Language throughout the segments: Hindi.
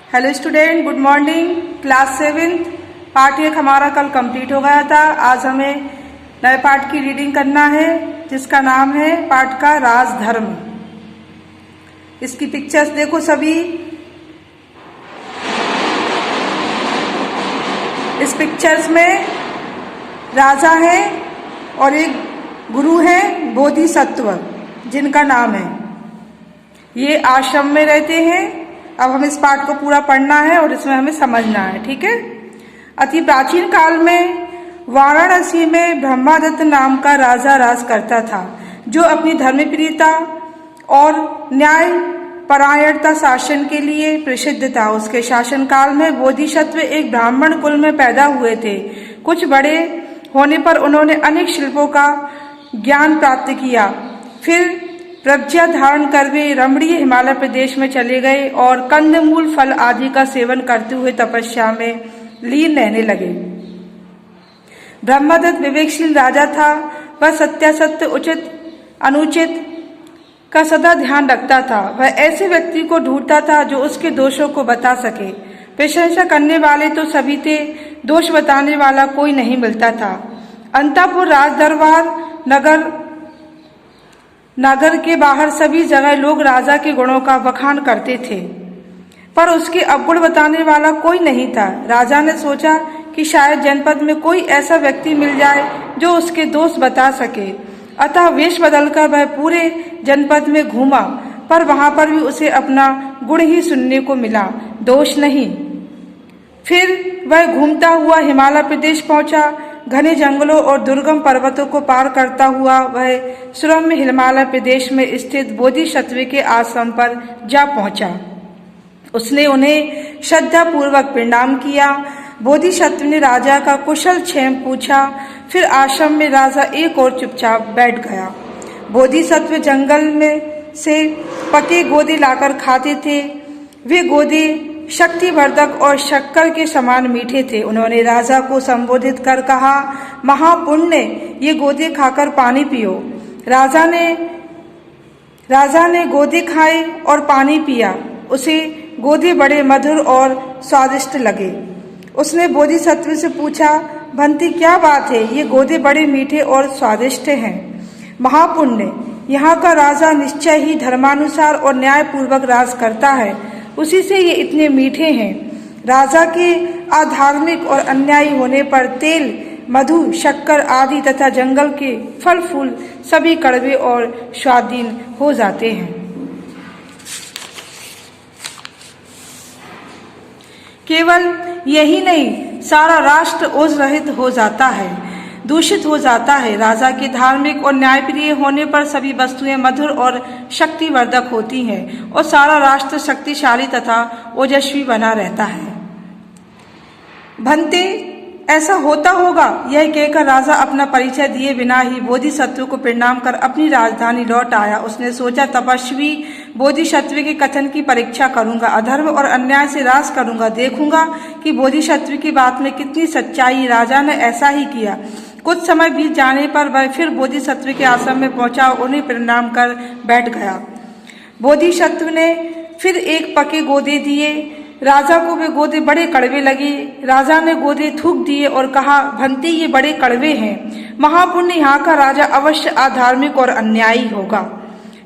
Hello student, good morning. Class 7 part 1 हमारा कल कंप्लीट हो गया था। आज हमें नए पार्ट की रीडिंग करना है जिसका नाम है पाठ का राजधर्म। इसकी पिक्चर्स देखो सभी। इस पिक्चर्स में राजा है और एक गुरु है बोधिसत्व जिनका नाम है। ये आश्रम में रहते हैं। अब हमें इस पाठ को पूरा पढ़ना है और इसमें हमें समझना है, ठीक है। अति प्राचीन काल में वाराणसी में ब्रह्मादत्त नाम का राजा राज करता था, जो अपनी धर्मप्रियता और न्याय परायणता शासन के लिए प्रसिद्ध था। उसके शासनकाल में बोधिसत्व एक ब्राह्मण कुल में पैदा हुए थे। कुछ बड़े होने पर उन्होंने अनेक शिल्पों का ज्ञान प्राप्त किया। फिर प्रज्ञा धारण कर वे रमणीय हिमालय प्रदेश में चले गए और कंदमूल फल आदि का सेवन करते हुए तपस्या में लीन रहने लगे। ब्रह्मदत्त विवेकशील राजा था। वह सत्यासत्य, उचित अनुचित का सदा ध्यान रखता था। वह ऐसे व्यक्ति को ढूंढता था जो उसके दोषों को बता सके। प्रशंसा करने वाले तो सभी थे, दोष बताने वाला कोई नहीं मिलता था। अंतापुर, राजदरबार, नगर के बाहर सभी जगह लोग राजा के गुणों का बखान करते थे, पर उसके अवगुण बताने वाला कोई नहीं था। राजा ने सोचा कि शायद जनपद में कोई ऐसा व्यक्ति मिल जाए जो उसके दोष बता सके। अतः वेश बदलकर वह पूरे जनपद में घूमा, पर वहां पर भी उसे अपना गुण ही सुनने को मिला, दोष नहीं। फिर वह घूमता हुआ हिमालय प्रदेश पहुंचा। घने जंगलों और दुर्गम पर्वतों को पार करता हुआ वह सुरम्य हिमालय प्रदेश में स्थित बोधिसत्व के आश्रम पर जा पहुंचा। उसने उन्हें श्रद्धा पूर्वक प्रणाम किया। बोधिसत्व ने राजा का कुशल क्षेम पूछा। फिर आश्रम में राजा एक और चुपचाप बैठ गया। बोधिसत्व जंगल में से पके गोदे लाकर खाते थे। वे गोदे शक्तिवर्धक और शक्कर के समान मीठे थे। उन्होंने राजा को संबोधित कर कहा, महापुण्य, ये गोदे खाकर पानी पियो। राजा ने गोदे खाए और पानी पिया। उसे गोदे बड़े मधुर और स्वादिष्ट लगे। उसने बोधिसत्व से पूछा, भंती क्या बात है, ये गोदे बड़े मीठे और स्वादिष्ट हैं। महापुण्य, यहाँ का राजा निश्चय ही धर्मानुसार और न्यायपूर्वक राज करता है, उसी से ये इतने मीठे हैं। राजा के अधार्मिक और अन्यायी होने पर तेल, मधु, शक्कर आदि तथा जंगल के फल फूल सभी कड़वे और स्वादहीन हो जाते हैं। केवल यही नहीं, सारा राष्ट्र ओज रहित हो जाता है, दूषित हो जाता है। राजा के धार्मिक और न्यायप्रिय होने पर सभी वस्तुएं मधुर और शक्तिवर्धक होती हैं और सारा राष्ट्र शक्तिशाली तथा ओजस्वी बना रहता है। भंते, ऐसा होता होगा। यह कहकर राजा अपना परिचय दिए बिना ही बोधिसत्व को प्रणाम कर अपनी राजधानी लौट आया। उसने सोचा, तपस्वी बोधिसत्व के कथन की परीक्षा करूंगा, अधर्म और अन्याय से राज करूंगा, देखूंगा कि बोधिसत्व की बात में कितनी सच्चाई। राजा ने ऐसा ही किया। कुछ समय बीत जाने पर वह फिर बोधिसत्व के आश्रम में पहुंचा और उन्हें प्रणाम कर बैठ गया। बोधिसत्व ने फिर एक पके गोदे दिए। राजा को वे गोदे बड़े कड़वे लगे। राजा ने गोदे थूक दिए और कहा, भंती, ये बड़े कड़वे हैं। महापुण्य, यहाँ का राजा अवश्य अधार्मिक और अन्यायी होगा।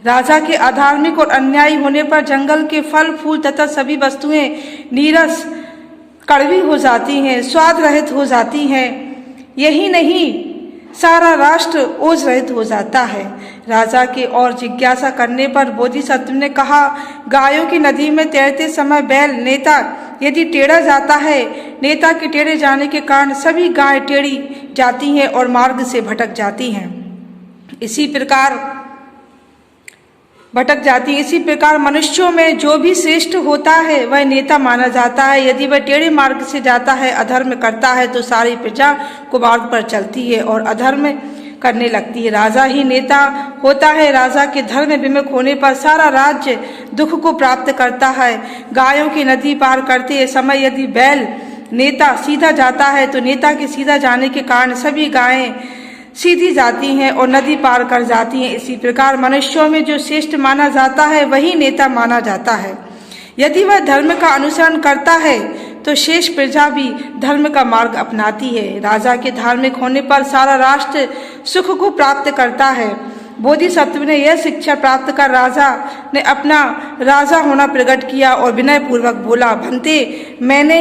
राजा के अधार्मिक और अन्यायी होने पर जंगल के फल फूल तथा सभी वस्तुएं नीरस, कड़वी हो जाती हैं, स्वाद रहित हो जाती हैं। यही नहीं, सारा राष्ट्र ओज रहित हो जाता है। राजा के और जिज्ञासा करने पर बोधिसत्व ने कहा, गायों की नदी में तैरते समय बैल नेता यदि टेढ़ा जाता है, नेता के टेढ़े जाने के कारण सभी गायें टेढ़ी जाती हैं और मार्ग से भटक जाती हैं। इसी प्रकार मनुष्यों में जो भी श्रेष्ठ होता है वह नेता माना जाता है। यदि वह टेढ़े मार्ग से जाता है, अधर्म करता है, तो सारी प्रजा कुमार्ग पर चलती है और अधर्म करने लगती है। राजा ही नेता होता है। राजा के धर्म विमुख होने पर सारा राज्य दुख को प्राप्त करता है। गायों की नदी पार करते समय यदि बैल नेता सीधा जाता है, तो नेता के सीधा जाने के कारण सभी गायें सीधी जाती हैं और नदी पार कर जाती हैं। इसी प्रकार मनुष्यों में जो श्रेष्ठ माना जाता है वही नेता माना जाता है। यदि वह धर्म का अनुसरण करता है तो शेष प्रजा भी धर्म का मार्ग अपनाती है। राजा के धार्मिक होने पर सारा राष्ट्र सुख को प्राप्त करता है। बोधिसत्व ने यह शिक्षा प्राप्त कर राजा ने अपना राजा होना प्रकट किया और विनय पूर्वक बोला, भंते मैंने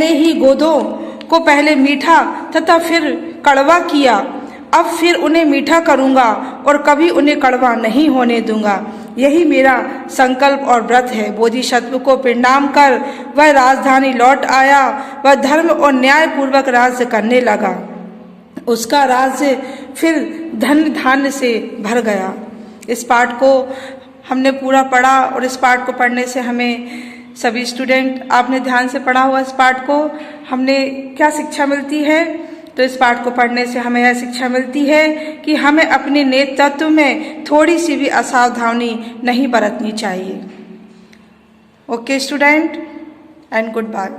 ही गोदों को पहले मीठा तथा फिर कड़वा किया, अब फिर उन्हें मीठा करूंगा और कभी उन्हें कड़वा नहीं होने दूंगा। यही मेरा संकल्प और व्रत है। बोधिसत्व को प्रणाम कर वह राजधानी लौट आया। वह धर्म और न्याय पूर्वक राज्य करने लगा। उसका राज्य फिर धन धान्य से भर गया। इस पाठ को हमने पूरा पढ़ा और इस पाठ को पढ़ने से हमें सभी स्टूडेंट, आपने ध्यान से पढ़ा हुआ इस पाठ को, हमने क्या शिक्षा मिलती है? तो इस पाठ को पढ़ने से हमें यह शिक्षा मिलती है कि हमें अपने नेतृत्व में थोड़ी सी भी असावधानी नहीं बरतनी चाहिए। Okay student, and good bye.